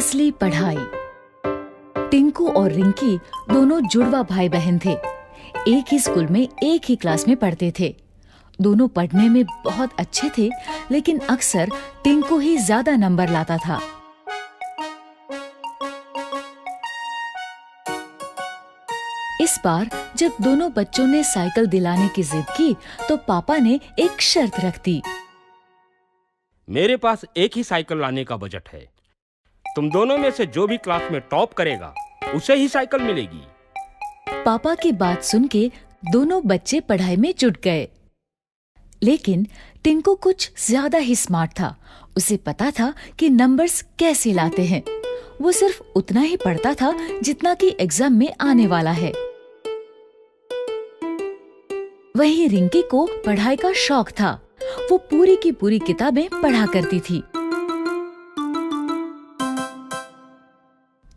असली पढ़ाई। टिंकू और रिंकी दोनों जुड़वा भाई बहन थे। एक ही स्कूल में एक ही क्लास में पढ़ते थे। दोनों पढ़ने में बहुत अच्छे थे, लेकिन अक्सर टिंकू ही ज्यादा नंबर लाता था। इस बार जब दोनों बच्चों ने साइकिल दिलाने की जिद की, तो पापा ने एक शर्त रख दी। मेरे पास एक ही साइकिल लाने का बजट है। तुम दोनों में से जो भी क्लास में टॉप करेगा उसे ही साइकिल मिलेगी। पापा की बात सुन के दोनों बच्चे पढ़ाई में जुट गए। लेकिन टिंकू कुछ ज्यादा ही स्मार्ट था। उसे पता था कि नंबर्स कैसे लाते हैं। वो सिर्फ उतना ही पढ़ता था जितना कि एग्जाम में आने वाला है। वहीं रिंकी को पढ़ाई का शौक था। वो पूरी की पूरी किताबें पढ़ा करती थी।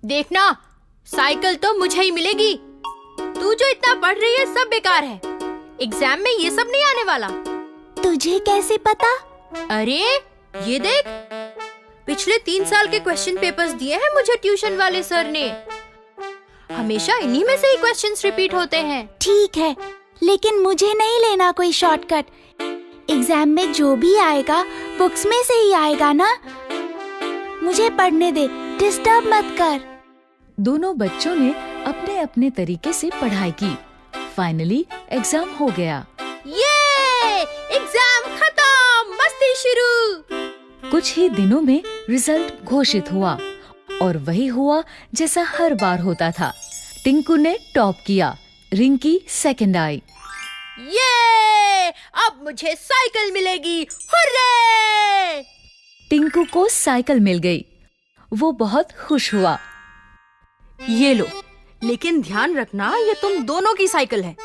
देखना, साइकिल तो मुझे ही मिलेगी। तू जो इतना पढ़ रही है सब बेकार है। एग्जाम में ये सब नहीं आने वाला। तुझे कैसे पता? अरे ये देख, पिछले 3 साल के क्वेश्चन पेपर्स दिए हैं मुझे ट्यूशन वाले सर ने। हमेशा इन्हीं में से ही क्वेश्चंस रिपीट होते हैं। ठीक है, लेकिन मुझे नहीं लेना कोई शॉर्टकट। एग्जाम में जो भी आएगा बुक्स में से ही आएगा ना। मुझे पढ़ने दे, डिस्टर्ब मत कर। दोनों बच्चों ने अपने अपने तरीके से पढ़ाई की। फाइनली एग्जाम हो गया। ये एग्जाम खत्म, मस्ती शुरू। कुछ ही दिनों में रिजल्ट घोषित हुआ और वही हुआ जैसा हर बार होता था। टिंकू ने टॉप किया, रिंकी सेकंड आई। ये अब मुझे साइकिल मिलेगी, हुर्रे! टिंकू को साइकिल मिल गई। वो बहुत खुश हुआ। ये लो, लेकिन ध्यान रखना ये तुम दोनों की साइकिल है।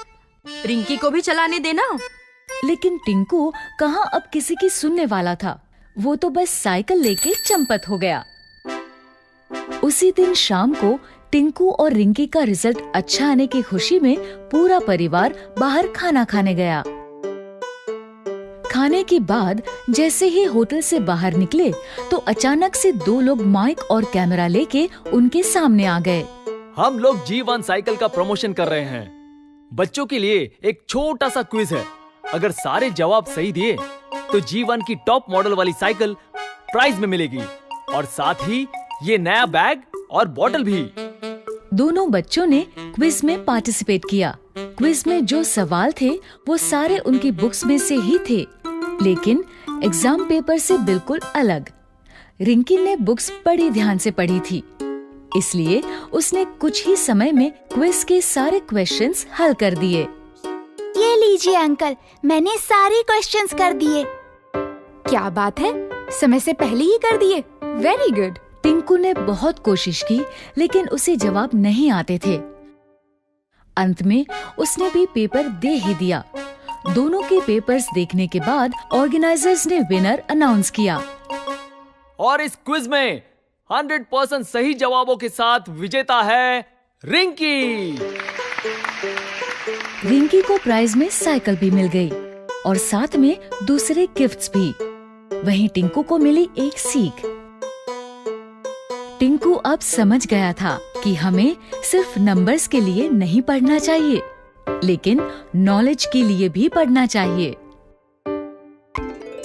रिंकी को भी चलाने देना। लेकिन टिंकू कहाँ अब किसी की सुनने वाला था। वो तो बस साइकिल लेके चंपत हो गया। उसी दिन शाम को टिंकू और रिंकी का रिजल्ट अच्छा आने की खुशी में पूरा परिवार बाहर खाना खाने गया। खाने के बाद जैसे ही होटल से बाहर निकले तो अचानक से 2 लोग माइक और कैमरा लेके उनके सामने आ गए। हम लोग G1 साइकिल का प्रमोशन कर रहे हैं। बच्चों के लिए एक छोटा सा क्विज है। अगर सारे जवाब सही दिए तो G1 की टॉप मॉडल वाली साइकिल प्राइज में मिलेगी और साथ ही ये नया बैग और बॉटल भी। दोनों बच्चों ने क्विज में पार्टिसिपेट किया। क्विज में जो सवाल थे वो सारे उनकी बुक्स में से ही थे, लेकिन एग्जाम पेपर से बिल्कुल अलग। रिंकी ने बुक्स बड़ी ध्यान से पढ़ी थी, इसलिए उसने कुछ ही समय में क्विज के सारे क्वेश्चंस हल कर दिए। ये लीजिए अंकल, मैंने सारे क्वेश्चंस कर दिए। क्या बात है, समय से पहले ही कर दिए। Very good. टिंकू ने बहुत कोशिश की, लेकिन उसे जवाब नहीं आते थे। अंत में उसने भी पेपर दे ही दिया। दोनों के पेपर्स देखने के बाद ऑर्गेनाइजर्स ने विनर अनाउंस किया। और इस क्विज में 100% सही जवाबों के साथ विजेता है रिंकी। रिंकी को प्राइज में साइकिल भी मिल गई और साथ में दूसरे गिफ्ट्स भी। वहीं टिंकू को मिली एक सीख। टिंकू अब समझ गया था कि हमें सिर्फ नंबर्स के लिए नहीं पढ़ना चाहिए, लेकिन नॉलेज के लिए भी पढ़ना चाहिए।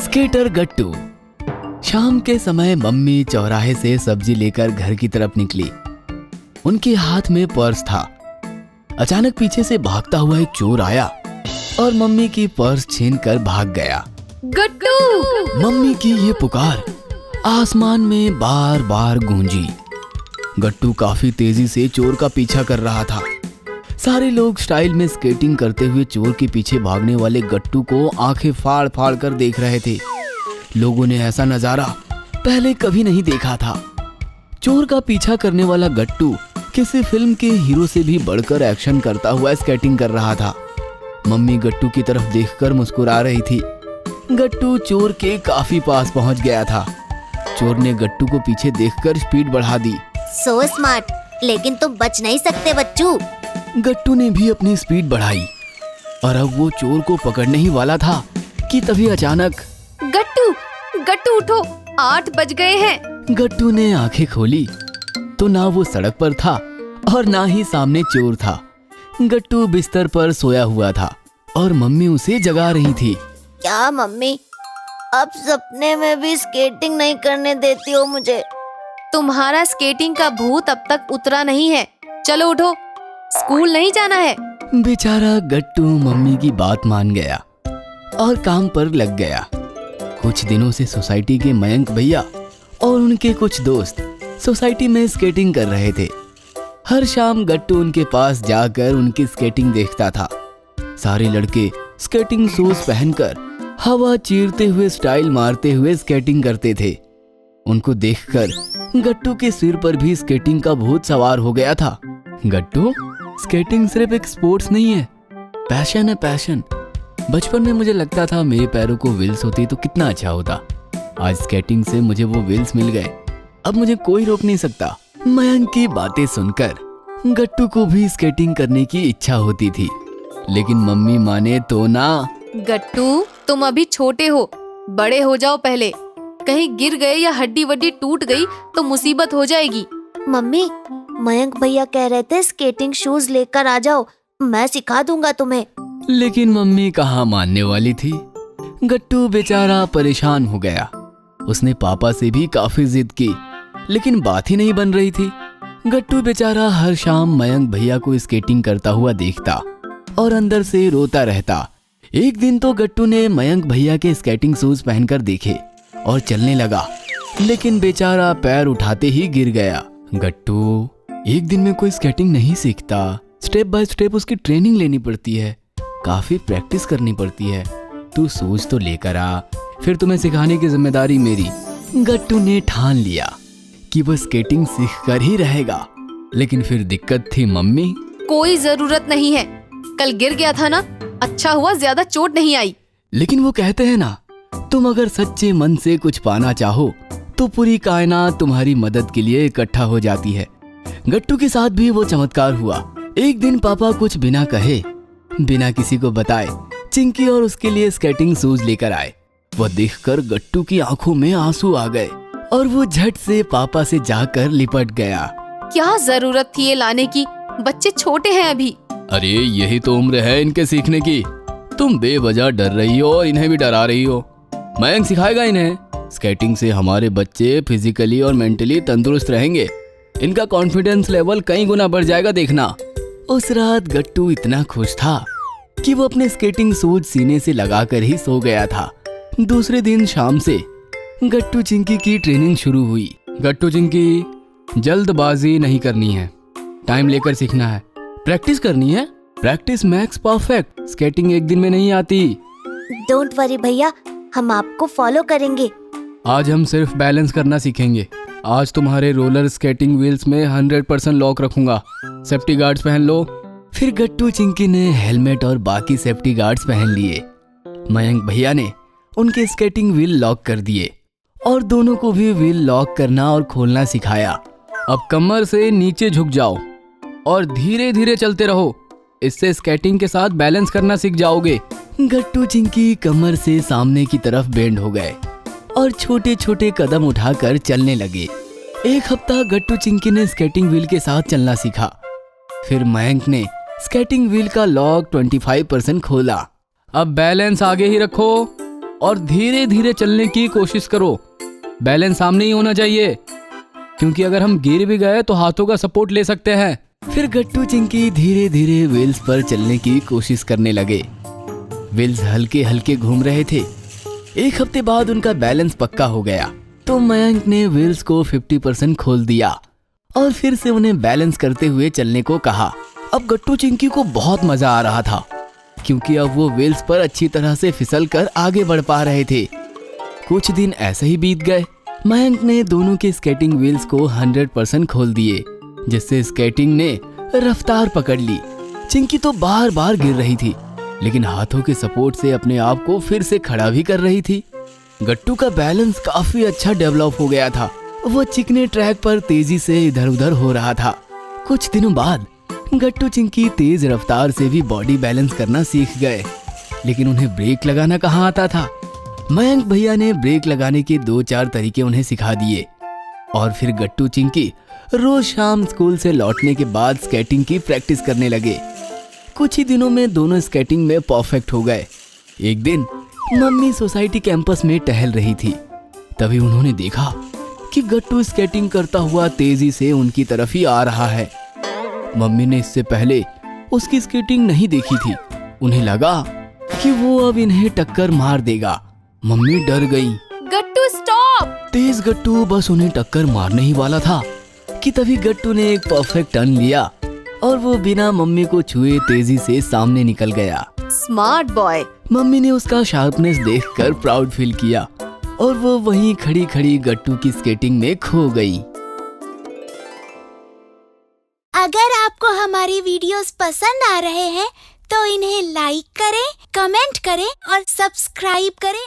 स्केटर गट्टू। शाम के समय मम्मी चौराहे से सब्जी लेकर घर की तरफ निकली। उनके हाथ में पर्स था। अचानक पीछे से भागता हुआ एक चोर आया और मम्मी की पर्स छीनकर भाग गया। गट्टू! मम्मी की ये पुकार आसमान में बार बार गूंजी। गट्टू काफी तेजी से चोर का पीछा कर रहा था। सारे लोग स्टाइल में स्केटिंग करते हुए चोर के पीछे भागने वाले गट्टू को आंखें फाड़ फाड़ कर देख रहे थे। लोगों ने ऐसा नजारा पहले कभी नहीं देखा था। चोर का पीछा करने वाला गट्टू किसी फिल्म के हीरो से भी बढ़कर एक्शन करता हुआ स्केटिंग कर रहा था। मम्मी गट्टू की तरफ देखकर मुस्कुरा रही थी। गट्टू चोर के काफी पास पहुंच गया था। चोर ने गट्टू को पीछे देखकर स्पीड बढ़ा दी। सो स्मार्ट, लेकिन तुम बच नहीं सकते बच्चू। गट्टू ने भी अपनी स्पीड बढ़ाई और अब वो चोर को पकड़ने ही वाला था कि तभी अचानक गट्टू, गट्टू उठो, 8 बज गए हैं। गट्टू ने आंखें खोली तो ना वो सड़क पर था और ना ही सामने चोर था। गट्टू बिस्तर पर सोया हुआ था और मम्मी उसे जगा रही थी। क्या मम्मी, अब सपने में भी स्केटिंग नहीं करने देती हो मुझे? तुम्हारा स्केटिंग का भूत अब तक उतरा नहीं है। चलो उठो, स्कूल नहीं जाना है। बेचारा गट्टू मम्मी की बात मान गया और काम पर लग गया। कुछ दिनों से सोसाइटी के मयंक भैया और उनके कुछ दोस्त सोसाइटी में स्केटिंग कर रहे थे। हर शाम गट्टू उनके पास जाकर उनकी स्केटिंग देखता था। सारे लड़के स्केटिंग शूज पहनकर हवा चीरते हुए स्टाइल मारते हुए स्केटिंग करते थे। उनको देखकर गट्टू के सिर पर भी स्केटिंग का भूत सवार हो गया था। गट्टू, स्केटिंग सिर्फ एक स्पोर्ट्स नहीं है, पैशन है, पैशन। बचपन में मुझे लगता था मेरे पैरों को व्हील्स होती तो कितना अच्छा होता। आज स्केटिंग से मुझे वो व्हील्स मिल गए, अब मुझे कोई रोक नहीं सकता। मयंक की बातें सुनकर गट्टू को भी स्केटिंग करने की इच्छा होती थी, लेकिन मम्मी माने तो ना। गट्टू, तुम अभी छोटे हो, बड़े हो जाओ पहले। कहीं गिर गए या हड्डी वड्डी टूट गई तो मुसीबत हो जाएगी। मम्मी, मयंक भैया कह रहे थे स्केटिंग शूज लेकर आ जाओ, मैं सिखा दूंगा तुम्हें। लेकिन मम्मी कहाँ मानने वाली थी। गट्टू बेचारा परेशान हो गया। उसने पापा से भी काफी जिद की, लेकिन बात ही नहीं बन रही थी। गट्टू बेचारा हर शाम मयंक भैया को स्केटिंग करता हुआ देखता और अंदर से रोता रहता। एक दिन तो गट्टू ने मयंक भैया के स्केटिंग शूज पहनकर देखे और चलने लगा, लेकिन बेचारा पैर उठाते ही गिर गया। गट्टू, एक दिन में कोई स्केटिंग नहीं सीखता, स्टेप बाय स्टेप उसकी ट्रेनिंग लेनी पड़ती है, काफी प्रैक्टिस करनी पड़ती है। तू शूज तो लेकर आ, फिर तुम्हें सिखाने की जिम्मेदारी मेरी। गट्टू ने ठान लिया कि वो स्केटिंग सीख कर ही रहेगा, लेकिन फिर दिक्कत थी मम्मी। कोई जरूरत नहीं है, कल गिर गया था ना, अच्छा हुआ ज्यादा चोट नहीं आई। लेकिन वो कहते हैं ना, तुम अगर सच्चे मन से कुछ पाना चाहो तो पूरी कायनात तुम्हारी मदद के लिए इकट्ठा हो जाती है। गट्टू के साथ भी वो चमत्कार हुआ। एक दिन पापा कुछ बिना कहे, बिना किसी को बताए चिंकी और उसके लिए स्केटिंग शूज लेकर आए। वह देखकर गट्टू की आंखों में आंसू आ गए और वो झट से पापा से जाकर लिपट गया। क्या जरूरत थी ये लाने की, बच्चे छोटे हैं अभी। अरे यही तो उम्र है इनके सीखने की। तुम बेवजह डर रही हो और इन्हें भी डरा रही हो। मयंक सिखाएगा इन्हें। स्केटिंग से हमारे बच्चे फिजिकली और मेंटली तंदुरुस्त रहेंगे। इनका कॉन्फिडेंस लेवल कई गुना बढ़ जाएगा, देखना। उस रात गट्टू इतना खुश था कि वो अपने स्केटिंग शूज सीने से लगाकर ही सो गया था। दूसरे दिन शाम से गट्टू चिंकी की ट्रेनिंग शुरू हुई। गट्टू चिंकी, जल्दबाजी नहीं करनी है, टाइम लेकर सीखना है, प्रैक्टिस करनी है। Practice max perfect. स्केटिंग एक दिन में नहीं आती। डोंट वरी भैया, हम आपको फॉलो करेंगे। आज हम सिर्फ बैलेंस करना सीखेंगे। आज तुम्हारे रोलर स्केटिंग व्हील्स में 100% लॉक रखूंगा। सेफ्टी गार्ड्स पहन लो। फिर गट्टू चिंकी ने हेलमेट और बाकी सेफ्टी गार्ड्स पहन लिए। मयंक भैया ने उनके स्केटिंग व्हील लॉक कर दिए और दोनों को भी व्हील लॉक करना और खोलना सिखाया। अब कमर से नीचे झुक जाओ और धीरे धीरे चलते रहो, इससे स्केटिंग के साथ बैलेंस करना सीख जाओगे। गट्टू चिंकी कमर से सामने की तरफ बेंड हो गए और छोटे छोटे कदम उठाकर चलने लगे। एक हफ्ता गट्टू चिंकी ने स्केटिंग व्हील के साथ चलना सीखा। फिर मयंक ने स्केटिंग व्हील का लॉक 25% खोला। अब बैलेंस आगे ही रखो और धीरे धीरे चलने की कोशिश करो। बैलेंस सामने ही होना चाहिए, क्योंकि अगर हम गिर भी गए तो हाथों का सपोर्ट ले सकते हैं। फिर गट्टू चिंकी धीरे धीरे व्हील्स पर चलने की कोशिश करने लगे। व्हील्स हल्के हल्के घूम रहे थे। एक हफ्ते बाद उनका बैलेंस पक्का हो गया तो मयंक ने व्हील्स को 50% खोल दिया और फिर से उन्हें बैलेंस करते हुए चलने को कहा। अब गट्टू चिंकी को बहुत मजा आ रहा था, क्योंकि अब वो व्हील्स पर अच्छी तरह से फिसल कर आगे बढ़ पा रहे थे। कुछ दिन ऐसे ही बीत गए। मयंक ने दोनों के स्केटिंग व्हील्स को 100% खोल दिए, जिससे स्केटिंग ने रफ्तार पकड़ ली। चिंकी तो बार बार गिर रही थी, लेकिन हाथों के सपोर्ट से अपने आप को फिर से खड़ा भी कर रही थी। गट्टू का बैलेंस काफी अच्छा डेवलप हो गया था। वो चिकने ट्रैक पर तेजी से इधर उधर हो रहा था। कुछ दिनों बाद गट्टू चिंकी तेज रफ्तार से भी बॉडी बैलेंस करना सीख गए, लेकिन उन्हें ब्रेक लगाना कहाँ आता था। मयंक भैया ने ब्रेक लगाने के 2-4 तरीके उन्हें सिखा दिए और फिर गट्टू चिंकी रोज शाम स्कूल से लौटने के बाद स्केटिंग की प्रैक्टिस करने लगे। कुछ ही दिनों में दोनों स्केटिंग में परफेक्ट हो गए। एक दिन मम्मी सोसाइटी कैंपस में टहल रही थी। तभी उन्होंने देखा कि गट्टू स्केटिंग करता हुआ तेजी से उनकी तरफ ही आ रहा है। मम्मी ने इससे पहले उसकी स्केटिंग नहीं देखी थी। उन्हें लगा कि वो अब इन्हें टक्कर मार देगा। मम्मी डर गई। गट्टू स्टॉप! तेज गट्टू बस उन्हें टक्कर मारने ही वाला था कि तभी गट्टू ने एक परफेक्ट टर्न लिया और वो बिना मम्मी को छुए तेजी से सामने निकल गया। Smart boy. मम्मी ने उसका शार्पनेस देखकर प्राउड फील किया और वो वहीं खड़ी खड़ी गट्टू की स्केटिंग में खो गई। अगर आपको हमारी वीडियोस पसंद आ रहे हैं तो इन्हें लाइक करें, कमेंट करें और सब्सक्राइब करें